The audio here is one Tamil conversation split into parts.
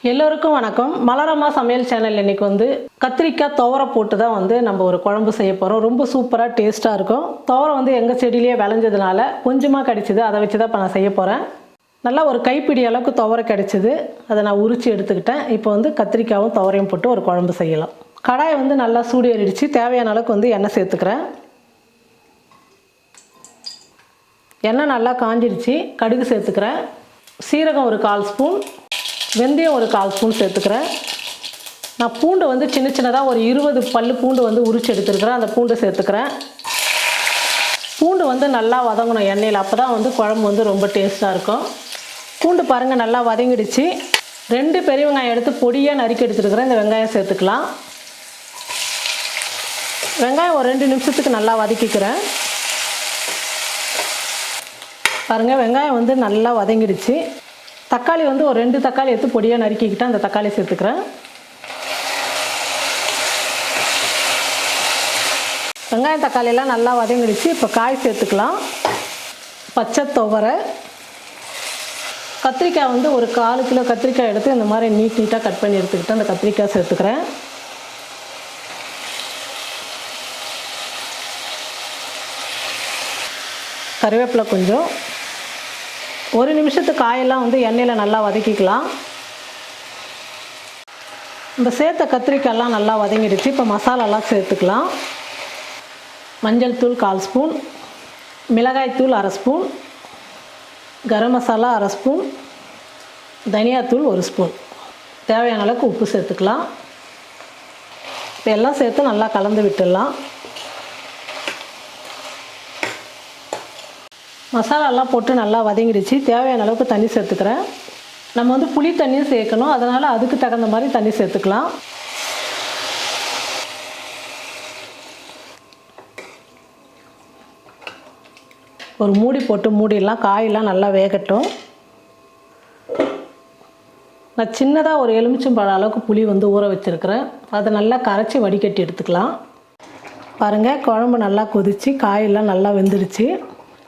எல்லோருக்கும் வணக்கம். மலர் அம்மா சமையல் சேனல் இன்னைக்கு வந்து கத்திரிக்காய் துவரை போட்டு தான் வந்து நம்ம ஒரு குழம்பு செய்ய போகிறோம். ரொம்ப சூப்பராக டேஸ்ட்டாக இருக்கும். துவரை வந்து எங்கள் செடியிலேயே விளைஞ்சதுனால கொஞ்சமாக கிடச்சிது, அதை வச்சு தான் இப்போ நான் செய்ய போகிறேன். நல்லா ஒரு கைப்பிடி அளவுக்கு துவரை கிடச்சிது, அதை நான் உரித்து எடுத்துக்கிட்டேன். இப்போ வந்து கத்திரிக்காயும் துவரையும் போட்டு ஒரு குழம்பு செய்யலாம். கடாயை வந்து நல்லா சூடு ஏறிடுச்சு. தேவையான அளவுக்கு வந்து எண்ணெய் சேர்த்துக்கிறேன். எண்ணெய் நல்லா காஞ்சிடுச்சு. கடுகு சேர்த்துக்கிறேன். சீரகம் ஒரு 1/4 ஸ்பூன், வெந்தயம் ஒரு 1/4 ஸ்பூன் சேர்த்துக்கிறேன். நான் பூண்டு வந்து சின்ன சின்னதாக ஒரு 20 பல்லு பூண்டு வந்து உரிச்சு எடுத்துருக்கிறேன். அந்த பூண்டு சேர்த்துக்கிறேன். பூண்டு வந்து நல்லா வதங்கணும் எண்ணெயில், அப்போ தான் வந்து குழம்பு வந்து ரொம்ப டேஸ்ட்டாக இருக்கும். பூண்டு பாருங்கள் நல்லா வதங்கிடுச்சு. 2 பெரிய வெங்காயம் எடுத்து பொடியாக நறுக்கி எடுத்துருக்கிறேன். இந்த வெங்காயம் சேர்த்துக்கலாம். வெங்காயம் ஒரு 2 நிமிஷத்துக்கு நல்லா வதக்கிக்கிறேன். பாருங்கள் வெங்காயம் வந்து நல்லா வதங்கிடுச்சு. தக்காளி வந்து ஒரு 2 தக்காளி எடுத்து பொடியாக நறுக்கிக்கிட்டு அந்த தக்காளி சேர்த்துக்கிறேன். வெங்காயம் தக்காளியெல்லாம் நல்லா வதங்கிடுச்சு. இப்போ காய் சேர்த்துக்கலாம். பச்சை துவரை, கத்திரிக்காய் வந்து ஒரு 1/4 கிலோ கத்திரிக்காய் எடுத்து இந்த மாதிரி நீட்டாக கட் பண்ணி எடுத்துக்கிட்டு அந்த கத்திரிக்காய் சேர்த்துக்கிறேன். கருவேப்பிலை கொஞ்சம். 1 நிமிஷத்துக்கு காயெல்லாம் வந்து எண்ணெயில் நல்லா வதக்கிக்கலாம். இந்த சேர்த்த கத்திரிக்காயெல்லாம் நல்லா வதங்கிடுச்சு. இப்போ மசாலாலாம் சேர்த்துக்கலாம். மஞ்சள் தூள் 1/4 ஸ்பூன், மிளகாய் தூள் 1/2 ஸ்பூன், கரம் மசாலா 1/2 ஸ்பூன், தனியாத்தூள் 1 ஸ்பூன், தேவையான அளவுக்கு உப்பு சேர்த்துக்கலாம். இப்போ எல்லாம் சேர்த்து நல்லா கலந்து விட்டுடலாம். மசாலாலாம் போட்டு நல்லா வதங்கிடுச்சு. தேவையான அளவுக்கு தண்ணி சேர்த்துக்கிறேன். நம்ம வந்து புளி தண்ணியும் சேர்க்கணும், அதனால் அதுக்கு தகுந்த மாதிரி தண்ணி சேர்த்துக்கலாம். ஒரு மூடி போட்டு மூடிடலாம். காயெல்லாம் நல்லா வேகட்டும். நான் சின்னதாக ஒரு எலுமிச்சம்பழம் அளவுக்கு புளி வந்து ஊற வச்சுருக்கிறேன். அதை நல்லா கரைச்சி வடிகட்டி எடுத்துக்கலாம். பாருங்கள் குழம்பு நல்லா கொதித்து காயெல்லாம் நல்லா வெந்துடுச்சு.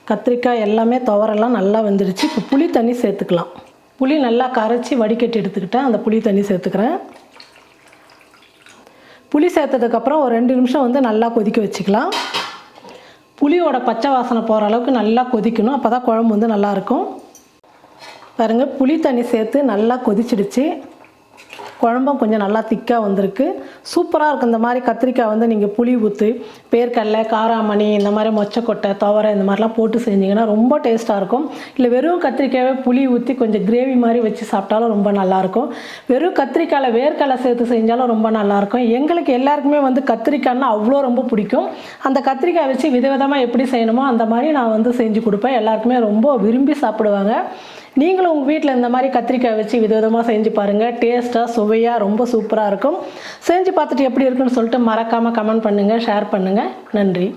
கத்திரிக்காய் எல்லாமே துவரெல்லாம் நல்லா வெந்துடுச்சு. இப்போ புளி தண்ணி சேர்த்துக்கலாம். புளி நல்லா கரைச்சி வடிகட்டி எடுத்துக்கிட்டேன். அந்த புளி தண்ணி சேர்த்துக்கிறேன். புளி சேர்த்ததுக்கப்புறம் ஒரு 2 நிமிஷம் வந்து நல்லா கொதிக்க வச்சுக்கலாம். புளியோட பச்சை வாசனை போகிற அளவுக்கு நல்லா கொதிக்கணும், அப்போ தான் குழம்பு வந்து நல்லாயிருக்கும். பாருங்கள் புளி தண்ணி சேர்த்து நல்லா கொதிச்சிடுச்சு. குழம்பும் கொஞ்சம் நல்லா திக்காக வந்திருக்கு. சூப்பராக இருக்கும். இந்த மாதிரி கத்திரிக்காய் வந்து நீங்கள் புளி ஊற்றி பேர்க்கடலை, காராமணி, இந்த மாதிரி மொச்சக்கொட்டை, துவரை இந்த மாதிரிலாம் போட்டு செஞ்சிங்கன்னா ரொம்ப டேஸ்ட்டாக இருக்கும். இல்லை வெறும் கத்திரிக்காயை புளி ஊற்றி கொஞ்சம் கிரேவி மாதிரி வச்சு சாப்பிட்டாலும் ரொம்ப நல்லாயிருக்கும். வெறும் கத்திரிக்காயில் வேர்க்கடலை சேர்த்து செஞ்சாலும் ரொம்ப நல்லாயிருக்கும். எங்களுக்கு எல்லாருக்குமே வந்து கத்திரிக்காய்னா அவ்வளோ ரொம்ப பிடிக்கும். அந்த கத்திரிக்காய் வச்சு விதவிதமாக எப்படி செய்யணுமோ அந்த மாதிரி நான் வந்து செஞ்சு கொடுப்பேன். எல்லாருக்குமே ரொம்ப விரும்பி சாப்பிடுவாங்க. நீங்களும் உங்கள் வீட்டில் இந்த மாதிரி கத்திரிக்காய் வச்சு விதவிதமாக செஞ்சு பாருங்கள். டேஸ்ட்டாக சுவையாக ரொம்ப சூப்பராக இருக்கும். செஞ்சு பார்த்துட்டு எப்படி இருக்குன்னு சொல்லிட்டு மறக்காமல் கமெண்ட் பண்ணுங்கள், ஷேர் பண்ணுங்கள். நன்றி.